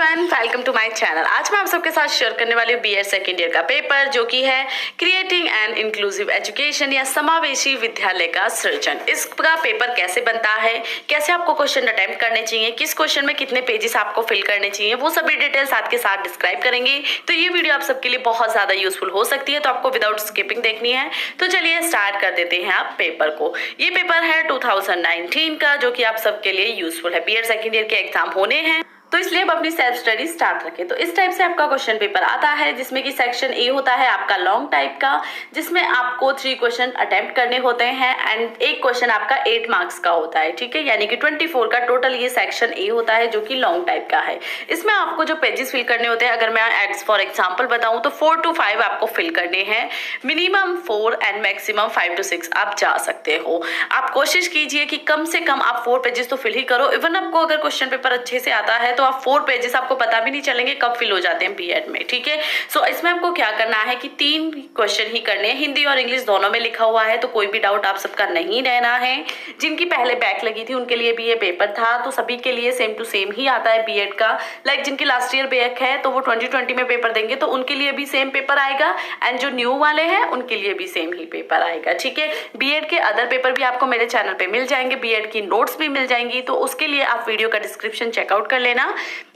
Welcome to my channel. आज मैं आप सबके साथ शेयर करने वाली हूँ बीएड सेकेंड ईयर का पेपर, जो कि है क्रिएटिंग एंड इंक्लूसिव एजुकेशन या समावेशी विद्यालय का सृजन। इसका पेपर कैसे बनता है, कैसे आपको क्वेश्चन अटेम्प्ट करने चाहिए, किस क्वेश्चन में कितने पेजेस आपको फिल करने चाहिए, वो सभी डिटेल साथ के साथ डिस्क्राइब करेंगे। तो ये वीडियो आप सबके लिए बहुत ज्यादा यूजफुल हो सकती है, तो आपको विदाउट स्किपिंग देखनी है। तो चलिए स्टार्ट कर देते हैं आप पेपर को। ये पेपर है 2019 का, जो कि आप सबके लिए यूजफुल है। बीएड सेकेंड ईयर के एग्जाम होने हैं, तो इसलिए अब अपनी सेल्फ स्टडी स्टार्ट रखें। तो इस टाइप से आपका क्वेश्चन पेपर आता है, जिसमें कि सेक्शन ए होता है आपका लॉन्ग टाइप का, जिसमें आपको 3 क्वेश्चन अटेम्प्ट करने होते हैं एंड एक क्वेश्चन आपका 8 मार्क्स का होता है। ठीक है, यानी कि 24 का टोटल ये सेक्शन ए होता है, जो कि लॉन्ग टाइप का है। इसमें आपको जो पेजेस फिल करने होते हैं, अगर मैं फॉर एग्जाम्पल बताऊं तो 4 to 5 आपको फिल करने हैं। मिनिमम 4 एंड मैक्सिमम 5 to 6 आप जा सकते हो। आप कोशिश कीजिए कि कम से कम आप 4 पेजेस तो फिल ही करो। इवन आपको अगर क्वेश्चन पेपर अच्छे से आता है तो आप 4 पेजेस आपको पता भी नहीं चलेंगे कब फिल हो जाते हैं बीएड में। ठीक है, सो इसमें आपको क्या करना है कि 3 क्वेश्चन ही करने हैं। हिंदी और इंग्लिश दोनों में लिखा हुआ है, तो कोई भी डाउट आप सबका नहीं रहना है। जिनकी पहले बैक लगी थी उनके लिए भी ये पेपर था, तो सभी के लिए सेम टू सेम ही आता है बीएड का। लाइक जिनकी लास्ट ईयर बैक है तो वो 2020 में पेपर देंगे, तो उनके लिए भी सेम पेपर आएगा, एंड जो न्यू वाले हैं उनके लिए भी सेम ही पेपर आएगा। ठीक है, बीएड के अदर पेपर भी आपको मेरे चैनल पे मिल जाएंगे, बीएड की नोट्स भी मिल जाएंगी, तो उसके लिए आप वीडियो का डिस्क्रिप्शन चेकआउट कर लेना,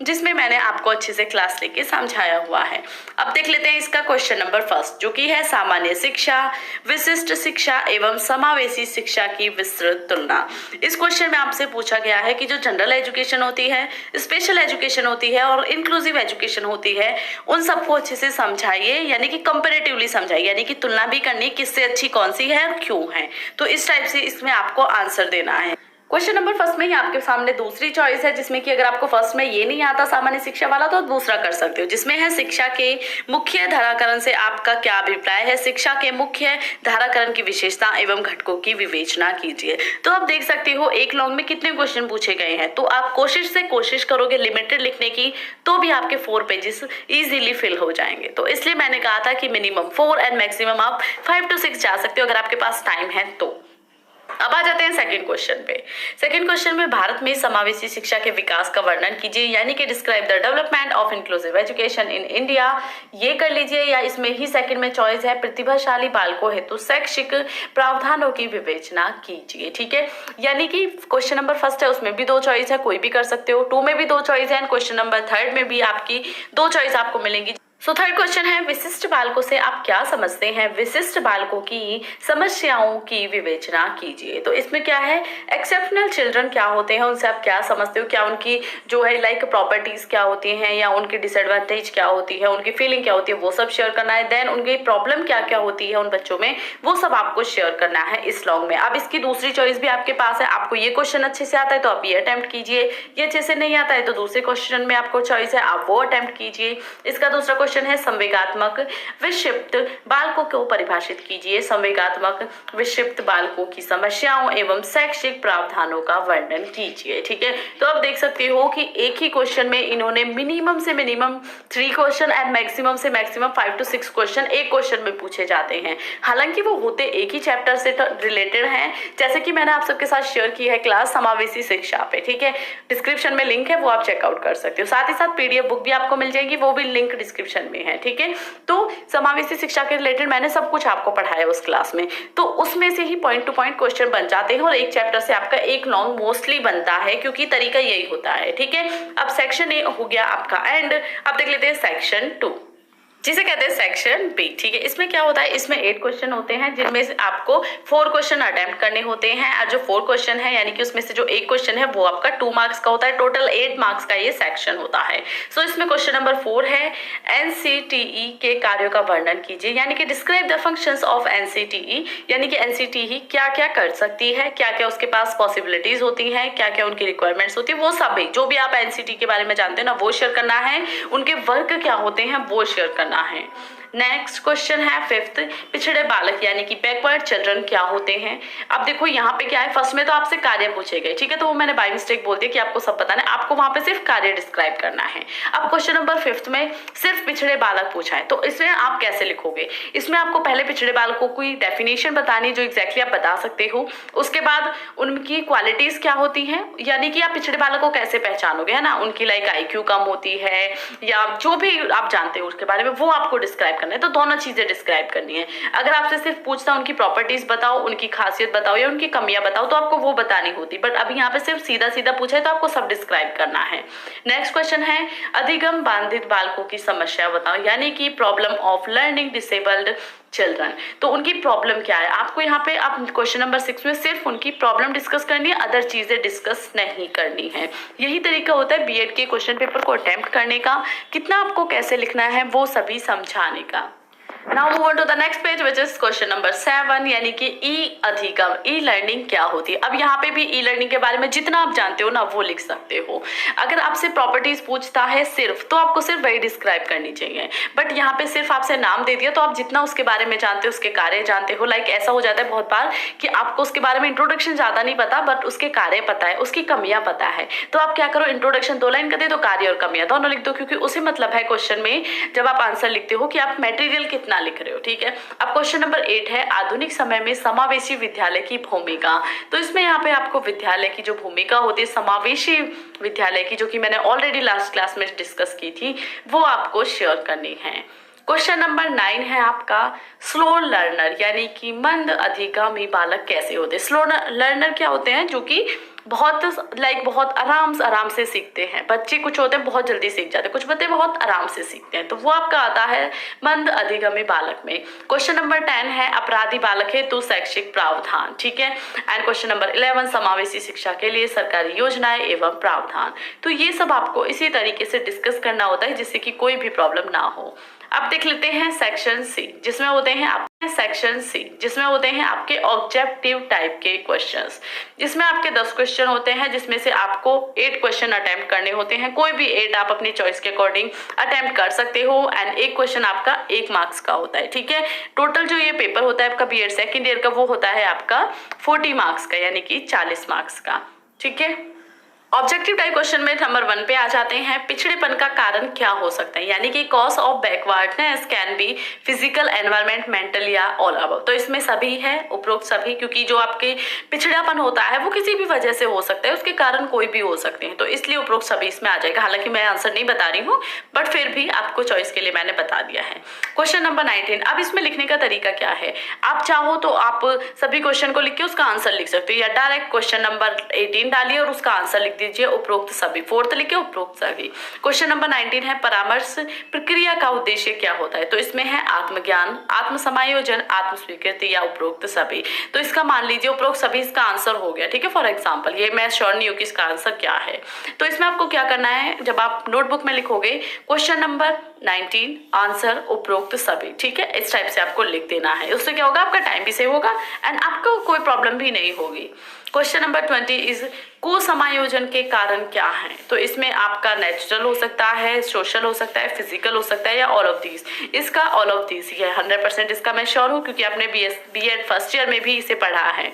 जिसमें मैंने आपको अच्छे से क्लास लेके समझाया हुआ है। अब देख लेते हैं इसका क्वेश्चन नंबर फर्स्ट, जो कि है सामान्य शिक्षा, विशिष्ट शिक्षा एवं समावेशी शिक्षा की विस्तृत तुलना। इस क्वेश्चन में आपसे पूछा गया है कि जो जनरल एजुकेशन होती है, स्पेशल एजुकेशन होती है और इंक्लूसिव एजुकेशन होती है, उन सबको अच्छे से समझाइए, यानी कि कंपेरेटिवली समझाइए, यानी कि तुलना भी करनी किससे अच्छी कौन सी है और क्यों है। तो इस टाइप से इसमें आपको आंसर देना है। क्वेश्चन नंबर फर्स्ट में ही आपके सामने दूसरी चॉइस है, जिसमें कि अगर आपको फर्स्ट में ये नहीं आता सामान्य शिक्षा वाला, तो दूसरा कर सकते हो, जिसमें है शिक्षा के मुख्य धाराकरण से आपका क्या अभिप्राय है, शिक्षा के मुख्य धाराकरण की विशेषता एवं घटकों की विवेचना कीजिए। तो आप देख सकते हो एक लॉन्ग में कितने क्वेश्चन पूछे गए हैं, तो आप कोशिश करोगे लिमिटेड लिखने की, तो भी आपके 4 पेजेस इजीली फिल हो जाएंगे। तो इसलिए मैंने कहा था कि मिनिमम 4 एंड मैक्सिमम आप 5 to 6 जा सकते हो अगर आपके पास टाइम है तो। अब आ जाते हैं सेकंड क्वेश्चन पे। सेकंड क्वेश्चन में भारत में समावेशी शिक्षा के विकास का वर्णन कीजिए, यानी कि describe the development of inclusive education in India. ये कर लीजिए, या इसमें ही सेकंड में चॉइस है प्रतिभाशाली बालकों हेतु शैक्षिक प्रावधानों की विवेचना कीजिए। ठीक है, यानी कि क्वेश्चन नंबर फर्स्ट है उसमें भी 2 चॉइस है, कोई भी कर सकते हो। 2 में भी 2 चॉइस है, एंड क्वेश्चन नंबर 3 में भी आपकी 2 चॉइस आपको मिलेंगी। सो थर्ड क्वेश्चन है विशिष्ट बालकों से आप क्या समझते हैं, विशिष्ट बालकों की समस्याओं की विवेचना कीजिए। तो इसमें क्या है, एक्सेप्शनल चिल्ड्रन क्या होते हैं, उनसे आप क्या समझते हो, क्या उनकी जो है लाइक प्रॉपर्टीज क्या होती हैं, या उनकी डिसएडवांटेज क्या होती है, उनकी फीलिंग क्या होती है, वो सब शेयर करना है। देन उनकी प्रॉब्लम क्या क्या होती है उन बच्चों में, वो सब आपको शेयर करना है इस लॉन्ग में। अब इसकी दूसरी चॉइस भी आपके पास है, आपको ये क्वेश्चन अच्छे से आता है तो आप ये अटेम्प्ट कीजिए, ये अच्छे से नहीं आता है तो दूसरे क्वेश्चन में आपको चॉइस है, आप वो अटेम्प्ट कीजिए। इसका दूसरा क्वेश्चन है संवेगात्मक विक्षिप्त बालकों को परिभाषित कीजिए, संवेगात्मक विक्षिप्त बालकों की समस्याओं एवं शैक्षिक प्रावधानों का वर्णन कीजिए। ठीक है, तो आप देख सकते हो कि एक ही क्वेश्चन में इन्होंने मिनिमम से मिनिमम 3 क्वेश्चन एंड मैक्सिमम से मैक्सिमम 5 to 6 क्वेश्चन एक क्वेश्चन में पूछे जाते हैं। हालांकि वो होते एक ही चैप्टर से रिलेटेड हैं, जैसे कि मैंने आप सबके साथ शेयर की है क्लास समावेशी शिक्षा पे। ठीक है, डिस्क्रिप्शन में लिंक है, वो आप चेकआउट कर सकते हो। साथ ही साथ पीडीएफ बुक भी आपको मिल जाएगी, वो भी लिंक डिस्क्रिप्शन में है। ठीक है, तो समावेशी शिक्षा के रिलेटेड मैंने सब कुछ आपको पढ़ाया उस क्लास में, तो उसमें से ही पॉइंट टू पॉइंट क्वेश्चन बन जाते हैं, और एक चैप्टर से आपका एक लॉन्ग मोस्टली बनता है, क्योंकि तरीका यही होता है। ठीक है, अब सेक्शन ए हो गया आपका एंड। अब देख लेते हैं सेक्शन 2, जिसे कहते हैं सेक्शन बी। ठीक है, इसमें क्या होता है, इसमें 8 क्वेश्चन होते हैं, जिनमें से आपको 4 क्वेश्चन अटेम्प्ट करने होते हैं, और जो 4 क्वेश्चन है यानी कि उसमें से जो 1 क्वेश्चन है वो आपका 2 मार्क्स का होता है। टोटल 8 मार्क्स का ये सेक्शन होता है। सो इसमें क्वेश्चन नंबर 4 है एनसीटीई के कार्यों का वर्णन कीजिए, यानी कि describe the functions of NCTE, यानी कि एनसीटीई क्या क्या कर सकती है, क्या क्या उसके पास पॉसिबिलिटीज होती हैं, क्या क्या उनकी रिक्वायरमेंट्स होती है, वो सभी जो भी आप एनसीटी के बारे में जानते हैं ना वो शेयर करना है। उनके वर्क क्या होते हैं वो शेयर करना है। नेक्स्ट क्वेश्चन है 5th, पिछड़े बालक यानी कि बैकवर्ड चिल्ड्रन क्या होते हैं। अब देखो यहाँ पे क्या है, फर्स्ट में तो आपसे कार्य पूछे गए, ठीक है, तो वो मैंने बाय मिस्टेक बोल दिया कि आपको सब बताना है, आपको वहां पे सिर्फ कार्य डिस्क्राइब करना है। अब क्वेश्चन नंबर 5th में सिर्फ पिछड़े बालक पूछा है, तो इसमें आप कैसे लिखोगे। इसमें आपको पहले पिछड़े बालकों की डेफिनेशन बतानी जो एग्जैक्टली आप बता सकते हो, उसके बाद उनकी क्वालिटीज क्या होती हैं, यानी कि आप पिछड़े बालक को कैसे पहचानोगे, है ना, उनकी लाइक IQ कम होती है या जो भी आप जानते हो उसके बारे में वो आपको डिस्क्राइब करना है। तो दोनों चीजें डिस्क्राइब करनी है। अगर आपसे सिर्फ पूछता उनकी प्रॉपर्टीज बताओ, उनकी खासियत बताओ या उनकी कमियां बताओ, तो आपको वो बतानी होती, बट अभी यहाँ पे सिर्फ सीधा सीधा पूछा है तो आपको सब डिस्क्राइब करना है। नेक्स्ट क्वेश्चन है अधिगम बाधित बालकों की समस्या बताओ, यानी कि problem of learning disabled children. तो उनकी प्रॉब्लम क्या है, आपको यहाँ पे आप क्वेश्चन नंबर 6 में सिर्फ उनकी प्रॉब्लम डिस्कस करनी है, अदर चीजें डिस्कस नहीं करनी है। यही तरीका होता है बीएड के क्वेश्चन पेपर को अटेम्प्ट करने का, कितना आपको कैसे लिखना है वो सभी समझाने का। Now move on to the next page which is question number 7, यानी कि ई अधिगम, ई लर्निंग क्या होती है। अब यहाँ पे भी ई लर्निंग के बारे में जितना आप जानते हो ना वो लिख सकते हो। अगर आपसे प्रॉपर्टीज पूछता है सिर्फ, तो आपको सिर्फ वही डिस्क्राइब करनी चाहिए, बट यहाँ पे सिर्फ आपसे नाम दे दिया तो आप जितना उसके बारे में जानते हो, उसके कार्य जानते हो। लाइक ऐसा हो जाता है बहुत बार कि आपको उसके बारे में इंट्रोडक्शन ज्यादा नहीं पता, बट उसके कार्य पता है, उसकी कमियां पता है, तो आप क्या करो, इंट्रोडक्शन 2 लाइन कर दे, तो कार्य और कमियां दोनों लिख दो, क्योंकि उसे मतलब है क्वेश्चन में जब आप आंसर लिखते हो कि आप मटेरियल कितना लिख रहे हो, ठीक है। अब क्वेश्चन नंबर 8 है आधुनिक समय में समावेशी विद्यालय की भूमिका। तो इसमें यहाँ पे आपको विद्यालय की जो भूमिका होती है, समावेशी विद्यालय की, जो कि मैंने ऑलरेडी लास्ट क्लास में डिस्कस की थी, वो आपको शेयर करनी है। क्वेश्चन नंबर 9 है आपका स्लो लर्नर, यानी कि मंद अधिगामी बालक कैसे होते हैं। स्लो लर्नर क्या होते हैं, जो कि बहुत आराम से सीखते हैं। बच्चे कुछ होते हैं बहुत जल्दी सीख जाते हैं, कुछ बच्चे बहुत आराम से सीखते हैं, तो वो आपका आता है मंद अधिगमी बालक में। क्वेश्चन नंबर 10 है अपराधी बालक हेतु शैक्षिक प्रावधान, ठीक है। एंड क्वेश्चन नंबर 11 समावेशी शिक्षा के लिए सरकारी योजनाएं एवं प्रावधान। तो ये सब आपको इसी तरीके से डिस्कस करना होता है जिससे कि कोई भी प्रॉब्लम ना हो। अब देख लेते हैं सेक्शन सी, जिसमें होते हैं आपके ऑब्जेक्टिव टाइप के क्वेश्चंस, जिसमें आपके 10 क्वेश्चन होते हैं, जिसमें से आपको 8 क्वेश्चन अटेम्प्ट करने होते हैं। कोई भी 8 आप अपनी चॉइस के अकॉर्डिंग अटेम्प्ट कर सकते हो, एंड एक क्वेश्चन आपका 1 मार्क्स का होता है, ठीक है। टोटल जो ये पेपर होता है आपका बीएड सेकेंड ईयर का, वो होता है आपका 40 मार्क्स का, यानी कि 40 मार्क्स का, ठीक है। ऑब्जेक्टिव टाइप क्वेश्चन में नंबर 1 पे आ जाते हैं, पिछड़ेपन का कारण क्या हो सकता है, यानी कि cause of backwardness can be physical, environment, mental या ऑल अबव। तो इसमें सभी है, उपरोक्त सभी, क्योंकि जो आपके पिछड़ापन होता है वो किसी भी वजह से हो सकता है, उसके कारण कोई भी हो सकते हैं, तो इसलिए उपरोक्त सभी इसमें आ जाएगा। हालांकि मैं आंसर नहीं बता रही हूँ, बट फिर भी आपको चॉइस के लिए मैंने बता दिया है। क्वेश्चन नंबर 19, अब इसमें लिखने का तरीका क्या है, आप चाहो तो आप सभी क्वेश्चन को लिख के उसका आंसर लिख सकते हो, या डायरेक्ट क्वेश्चन नंबर 18 डालिए और उसका आंसर लिख दीजिए उपरोक्त सभी, 4th लिखे उपरोक्त सभी। क्वेश्चन नंबर 19 है परामर्श प्रक्रिया का उद्देश्य क्या होता है। तो इसमें है आत्मज्ञान, आत्म समायोजन, आत्म स्वीकृति या उपरोक्त सभी। तो इसका मान लीजिए उपरोक्त सभी इसका आंसर हो गया, ठीक है। फॉर एग्जाम्पल ये मैं श्योर नहीं हूँ कि इसका आंसर क्या है, तो इसमें आपको क्या करना है, जब आप नोटबुक में लिखोगे क्वेश्चन नंबर 19 आंसर उपरोक्त सभी, ठीक है, इस टाइप से आपको लिख देना है। उससे क्या होगा, आपका टाइम भी सेव होगा एंड आपको कोई प्रॉब्लम भी नहीं होगी। क्वेश्चन नंबर 20 इज को समायोजन के कारण क्या है। तो इसमें आपका नेचुरल हो सकता है, सोशल हो सकता है, फिजिकल हो सकता है, या ऑल ऑफ दीज। इसका ऑल ऑफ दीज ही है, 100% इसका मैं श्योर हूँ, क्योंकि आपने बीएड फर्स्ट ईयर में भी इसे पढ़ा है,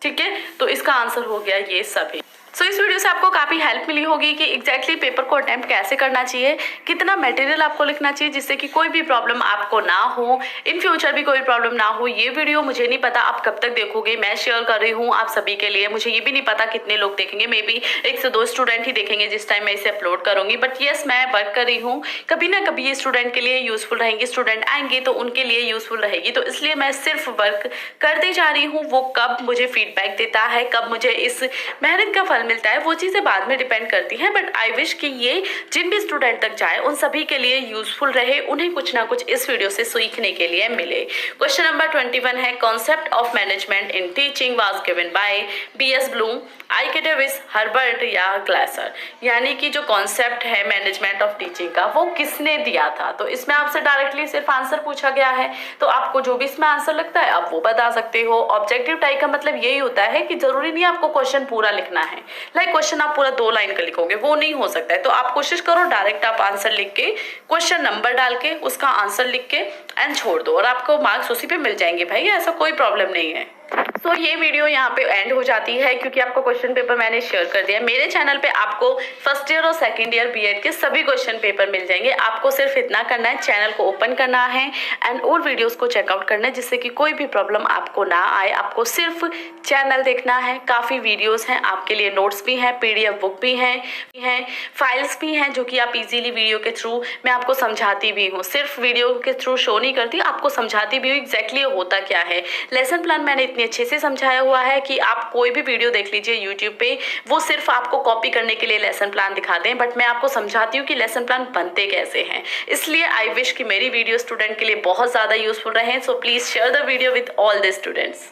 ठीक है। तो इसका आंसर हो गया ये सभी। सो इस वीडियो से आपको काफ़ी हेल्प मिली होगी कि एग्जैक्टली पेपर को अटेम्प्ट कैसे करना चाहिए, कितना मटेरियल आपको लिखना चाहिए, जिससे कि कोई भी प्रॉब्लम आपको ना हो, इन फ्यूचर भी कोई प्रॉब्लम ना हो। ये वीडियो मुझे नहीं पता आप कब तक देखोगे, मैं शेयर कर रही हूँ आप सभी के लिए। मुझे ये भी नहीं पता कितने लोग देखेंगे, मे बी 1 से 2 स्टूडेंट ही देखेंगे जिस टाइम मैं इसे अपलोड करूँगी, बट येस मैं वर्क कर रही हूँ, कभी ना कभी ये स्टूडेंट के लिए यूजफुल रहेंगे, स्टूडेंट आएंगे तो उनके लिए यूजफुल रहेगी। तो इसलिए मैं सिर्फ वर्क करते जा रही हूँ, वो कब मुझे फीडबैक देता है, कब मुझे इस मेहनत का फल मिलता है, वो चीज़ें बाद में डिपेंड करती हैं, बट आई विश कि ये जिन भी स्टूडेंट तक जाए उन सभी के लिए यूजफुल रहे, उन्हें कुछ ना कुछ इस वीडियो से सीखने के लिए मिले। क्वेश्चन नंबर 21 है concept of management in teaching was given by BS Bloom, I K Davis, Herbert या ग्लासर। यानी कि जो कॉन्सेप्ट है मैनेजमेंट ऑफ टीचिंग का वो किसने दिया था। तो इसमें आपसे डायरेक्टली सिर्फ आंसर पूछा गया है, तो आपको जो भी इसमें आंसर लगता है आप वो बता सकते हो। ऑब्जेक्टिव टाइप का मतलब यही होता है कि जरूरी नहीं आपको क्वेश्चन पूरा लिखना है, लाइक क्वेश्चन आप पूरा 2 लाइन का लिखोगे, वो नहीं हो सकता है। तो आप कोशिश करो डायरेक्ट आप आंसर लिख के, क्वेश्चन नंबर डाल के, उसका आंसर लिख के एंड छोड़ दो, और आपको मार्क्स उसी पे मिल जाएंगे भाई, ऐसा कोई प्रॉब्लम नहीं है। सो ये वीडियो यहाँ पे एंड हो जाती है, क्योंकि आपको क्वेश्चन पेपर मैंने शेयर कर दिया। मेरे चैनल पे आपको फर्स्ट ईयर और सेकंड ईयर बीएड के सभी क्वेश्चन पेपर मिल जाएंगे। आपको सिर्फ इतना करना है, चैनल को ओपन करना है एंड और वीडियोस को चेकआउट करना है, जिससे कि कोई भी प्रॉब्लम आपको ना आए। आपको सिर्फ चैनल देखना है, काफ़ी वीडियोस हैं आपके लिए, नोट्स भी हैं, PDF बुक भी हैं, फाइल्स भी हैं, जो कि आप इजीली वीडियो के थ्रू मैं आपको समझाती भी हूँ। सिर्फ वीडियो के थ्रू शो नहीं करती, आपको समझाती भी हूँ एग्जैक्टली होता क्या है। लेसन प्लान मैंने इतनी अच्छे से समझाया हुआ है कि आप कोई भी वीडियो देख लीजिए यूट्यूब पे, वो सिर्फ आपको कॉपी करने के लिए लेसन प्लान दिखा दें, बट मैं आपको समझाती हूँ कि लेसन प्लान बनते कैसे हैं। इसलिए आई विश कि मेरी वीडियो स्टूडेंट के लिए बहुत ज़्यादा यूजफुल रहे। So please share the video with all the students.